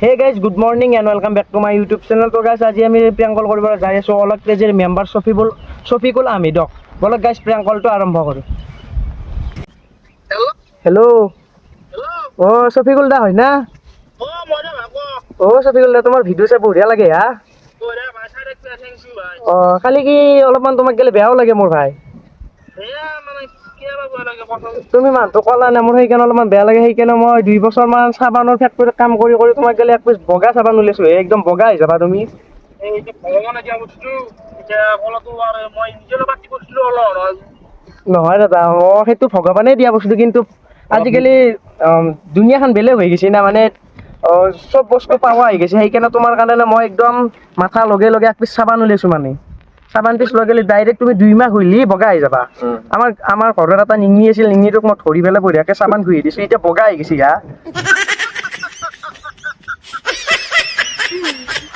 Hey guys, good morning and welcome back to my YouTube channel. So guys, আজি আমি prank কল কৰিব যাই আছো অলক তেজৰ মেম্বাৰ শফিকুল আহমেদক। বলক গাইস প্ৰেংক কলটো আৰম্ভ কৰো। হেল্ল' ও শফিকুল দা হয় না? শফিকুল দা তোমাৰ ভিডিও চাই বঢ়িয়া লাগে হা। খালি কি অলপমান তোমাক গেলে বেয়াও লাগে মোৰ ভাই। তুমি মানুহটো কলা না মোৰ সেইকাৰণে অলপমান বেয়া লাগে। সেইকাৰণে মই 2 বছৰ মান চাবানৰ ফেক্টৰীত কাম কৰি তোমাক গেলে এক পিছ বগা চাবান উলিয়াইছো, একদম বগা হৈ যাবা তুমি। নহয় দাদা, সেইটো ভগৱানে দিয়া বস্তু, কিন্তু আজিকালি দুনিয়াখন বেলেগ হৈ গৈছে না, মানে চব বস্তু পাৱা হৈ গৈছে। সেইকাৰণে তোমাৰ কাৰণে মই একদম মাথা লগে লগে এক পিছ চাবান উলিয়াইছো। মানে চাবান পিছ লগালে ডাইৰেক্ট তুমি 2 মাহ ঘঁহিলি বগা হৈ যাবা। আমাৰ ঘৰত এটা নিঙি আছিল, নিঙিটোক মই ধৰি পেলাই বঢ়িয়াকে চাবান ঘঁহি দিছো, এতিয়া বগা হৈ গৈছে গা।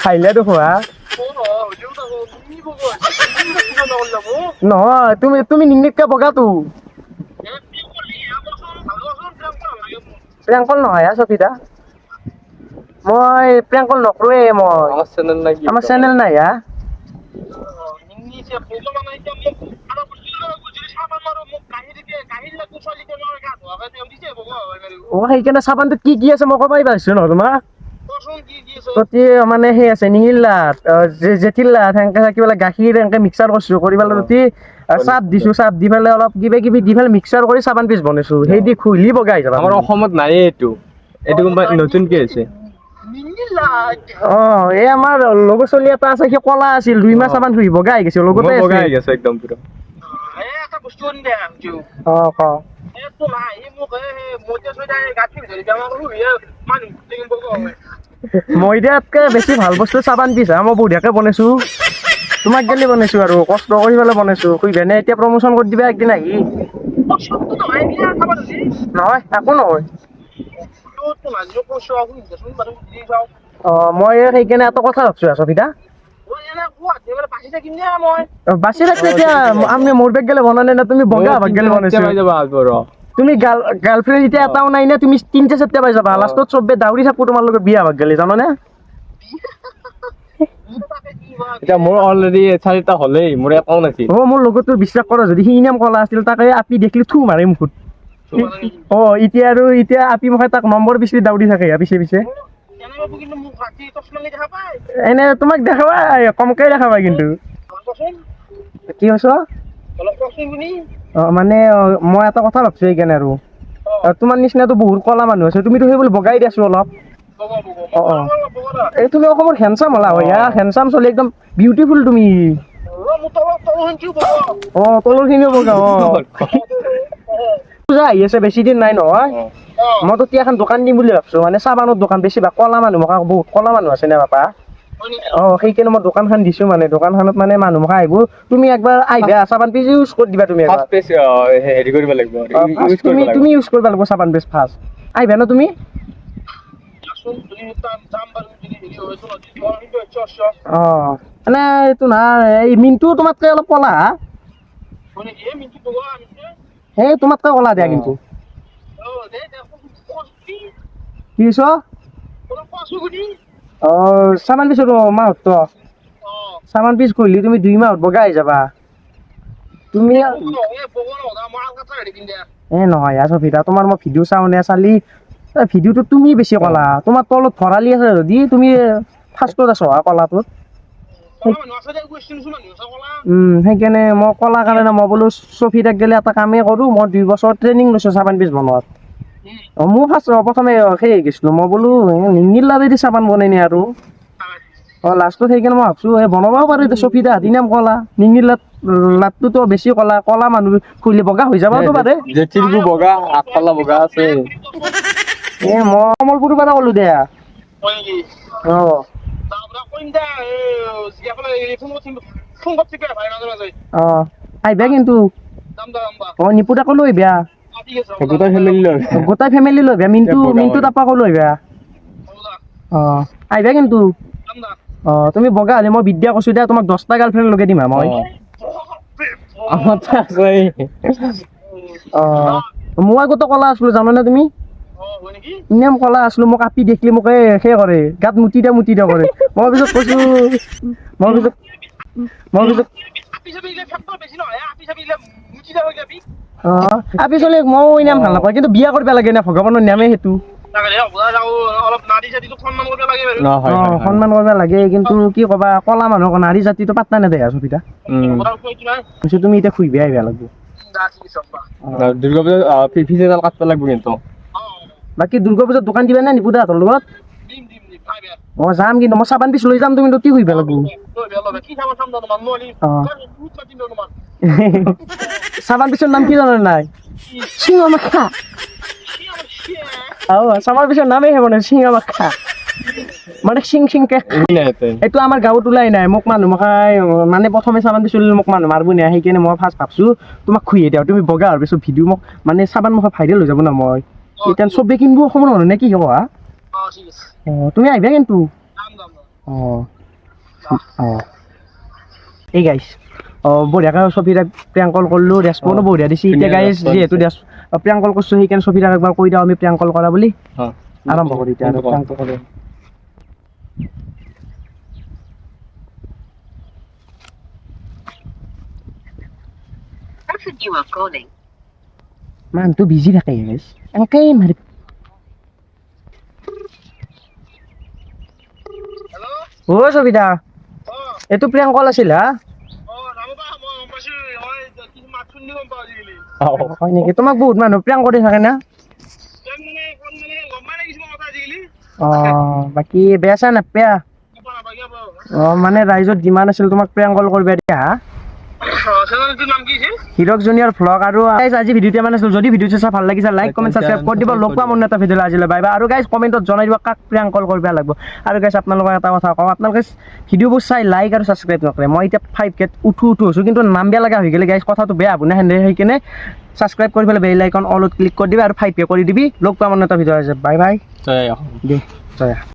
খাইলে দেখো হা। নহয় তুমি নিঙিতকে বগাটো প্ৰেংকল নহয় হা সফিদা, মই প্ৰেংকল নকৰোৱে। মই আমাৰ চেনেল নাই হা। সেইকাৰণে চাবানটোত কি আছে মই কবাই পাৰিছো ন তোমাক। মানে সেই আছে নিঙিলাত জেঠিলাত সেনেকে থাকিব গাখীৰ এনেকে মিক্সাৰ কৰিছো, কৰি পেলাই চাপ দিছো, চাপ দি পেলাই অলপ কিবা কিবি দি পেলাই মিক্সাৰ কৰি চাবান পিচ বনাইছো। সেই দি খুলি বগাই যাবা। আমাৰ অসমত নাই এইটো কোনোবা নতুনকে আছে। এই আমাৰ লগৰ চলি এটা আছে, সি কলা আছিল 2 মাহ চাবান ধুই বগা হৈ গৈছে। লগতে বগা হৈ গৈছে একদম পুৰা। ময়দাতকে বেছি ভাল বস্তু চাবান পিছ হা। মই বঢ়িয়াকে বনাইছো, তোমাক গেলি বনাইছো আৰু কষ্ট কৰি পেলাই বনাইছো। খুইবেনে এতিয়া প্ৰমোচন কৰি দিবা একদিন আহি। নহয় একো নহয়। মই সেইকাৰণে এটা কথা ভাবছো সফিদা, বাচি থাকছে এতিয়া আমি মোৰ বেগ গেলে বনা নাই না, তুমি বগা ভাগ গেলে বনাইছো। তুমি গাৰ্লফ্ৰেণ্ড এতিয়া এটাও নাই না, তুমি 3-4টা পাই যাবা। লাষ্টত চবে দাউৰি থাকো তোমাৰ লগত বিয়া ভাগ গেলে, জানানে? এতিয়া মোৰ অলৰেডি 4টা হলেই, মোৰ এটাও নাছিল। মোৰ লগতো বিশ্বাস কৰা, যদি সি নাম কলা আছিল তাকে আপি দেখলি থু মাৰে মুখত। এতিয়া আপি মুখে তাক নম্বৰ বিচাৰি দাউৰি থাকে পিছে পিছে। এনে তোমাক দেখাবা কমকে দেখাবা কিন্তু। কি কৈছ? মানে মই এটা কথা ভাবছো সেইকাৰণে, আৰু তোমাৰ নিচিনাতো বহুত কলা মানুহ আছে, তুমিতো সেই বুলি বগাই দিয়াছো অলপ। এই তুমি অসমৰ হেণ্ডচাম হলা হয়, হেণ্ডচাম চলি একদম বিউটিফুল তুমি। তলৰ খিনিও বগা। পূজা আহি আছে, বেছি দিন নাই নহয়। মই তেতিয়া এখন দোকান দিম বুলি ভাবছো, মানে চাবানৰ দোকান। বেছিভাগ কলা মানুহ, বহুত কলা মানুহ আছে না পাপা। সেইকাৰণে মই দোকানখন দিছো, মানে দোকানখনত মানে মানুহ আহিব। তুমি একবাৰ আহিবা, চাবান পিচ ইউজ কৰি দিবা। তুমি হেৰি কৰিব লাগিব, তুমি ইউজ কৰিব লাগিব চাবান পিচ ফাৰ্ষ্ট। আহিবা ন তুমি? মানে এইটো না, এই মিনটো তোমাতকে অলপ কলা। সেই তোমাতকে কলা দিয়া কিন্তু। কি কৈছ? চাবান পিছ মাহত চাবান পিছ কহিলি তুমি 2 মাহত বগা হৈ যাবা। তুমি নহয় সফিদা, তোমাৰ মই ভিডিঅ' চাওঁ নে, চালি ভিডিঅ'টো তুমি বেছি কলা। তোমাৰ তলত ভৰালি আছে যদি তুমি ফাৰ্ষ্টত আছ কলাটোত। সেইকাৰণে মই কলা কাৰণে মই বোলো সফিদাক গেলে এটা কামেই কৰো, মই 2 বছৰ ট্ৰেইনিং লৈছো চাবান পিচ বনোৱাত। মোৰ প্ৰথমে সেই গৈছিলো, মই বোলো নিঙিলাৰেদি চাবান বনাই নি আৰু লাষ্টত সেইকাৰণে মই ভাবছো বনাবও পাৰো। এতিয়া সফিদা নাম কলা, নিঙিলাত লাটটোতো বেছি কলা মানুহ খুলি বগা হৈ যাবতো পাৰে। বগা আগফালা বগা আছে। মই কমলপুৰৰ পৰা কলো দিয়া। আহিবা কিন্তু। নিপুতাকো লৈ আহিবা। গোটেই ফেমিলি লৈ আহিবা। মিন্টু টাপাকো লৈ আহিবা। আহিবা কিন্তু। তুমি বগা হলে মই বিদ্যা কৈছো দিয়া, তোমাক 10টা গাৰ্লফ্ৰেণ্ড লগাই দিম মই। মই আগতে কলা আছিলো, জানানে তুমি? ইনাম কলা আছিলো মোক আপি দেখলি মোক সেই কৰে গাত মুতি দিয়া কৰে মই পিছত কৈছো মই পিছত আপি চলি ময়ো ইনাম ভাল নাপাওঁ কিন্তু বিয়া কৰিব লাগে না ভগৱানৰ নামে সেইটো সন্মান কৰিব লাগে কিন্তু কি কবা কলা মানুহক নাৰী জাতিটো পাত্তা নেদে চবিতা তুমি এতিয়া খুইবে আহিবা লাগব দুৰ্গা পূজা ফিজ এডাল কাটব লাগব কিন্তু বাকী দুৰ্গা পূজাত দোকান দিবা নে নিবু দাহঁতৰ লগত মই যাম কিন্তু মই চাবান পিছ লৈ যাম তুমি কি খুইবা লাগব চাবান পিছৰ নাম কি জানা নাই চিঙা মাখা চাবাৰ পিছৰ নামেই হ'ব নাই চিঙা মাখা মানে চিংকে এইটো আমাৰ গাঁৱত ওলাই নাই মোক মানুহ মখাই মানে প্ৰথমে চাবান পিছৰ মোক মানুহ মাৰিব নিয়া সেইকাৰণে মই ফাৰ্ষ্ট ভাবছো তোমাক খুইয়ে দিওঁ তুমি বগা হোৱাৰ পিছত ভিডিঅ' মোক মানে চাবান মুখা ভাইৰেল হৈ যাব না মই এতিয়া চবে কিনিব অসমৰ মানুহ নে কি হ'ব তুমি আহিবা কিন্তু এই গাইছ বঢ়িয়াকৈ ছবিতাক প্ৰিয়াংকল কৰিলোঁ ৰেচপনো বঢ়িয়া দিছে এতিয়া গাইছ যিহেতু প্ৰিয়াংকল কৰিছোঁ সেইকাৰণে ছবিতাক একবাৰ কৈ দিওঁ আমি প্ৰিয়াংকল কৰা বুলি আৰম্ভ কৰি এতিয়া আৰু প্ৰিয়াংকল কৰি মানুহটো বিজি থাকে গাইছ এনেকেই মাৰি অ ছবিতা এইটো প্ৰিয়াংকল আছিল হা হয় নেকি তোমাক বহুত মানুহ প্ৰিয়াংক কৰি থাকে না বাকী বেয়া চা নাপায়া মানে ৰাইজত যিমান আছিল তোমাক প্ৰিয়াংকল কৰিব দিয়া হিৰক জুনিয়ৰ ভ্লগ আৰু আজি ভিডিঅ'টো ইমান আছিল যদি ভিডিঅ'টো চাই ভাল লাগিছে লাইক কমেণ্ট ছাবস্ক্ৰাইব কৰি দিব লগ পাম অন্য এটা ভিডিঅ' আজিলৈ বাই বাই আৰু গাইজ কমেণ্টত জনাই দিব কাক প্ৰিয়াংকল কৰিব লাগিব আৰু গাইজ আপোনালোকক এটা কথা কওঁ আপোনালোকে ভিডিঅ'বোৰ চাই লাইক আৰু ছাবস্ক্ৰাইব নকৰে মই এতিয়া 5K উঠো হৈছোঁ কিন্তু নাম বেয়া লগা হৈ গ'লে গাইজ কথাটো বেয়া হ'ব না সেনে সেইকাৰণে ছাবস্ক্ৰাইব কৰি পেলাই বেল আইকন অলত ক্লিক কৰি দিবি আৰু 5K কৰি দিবি লগ পাম অন্য এটা ভিডিঅ' আছে বাই বাই দে জয়া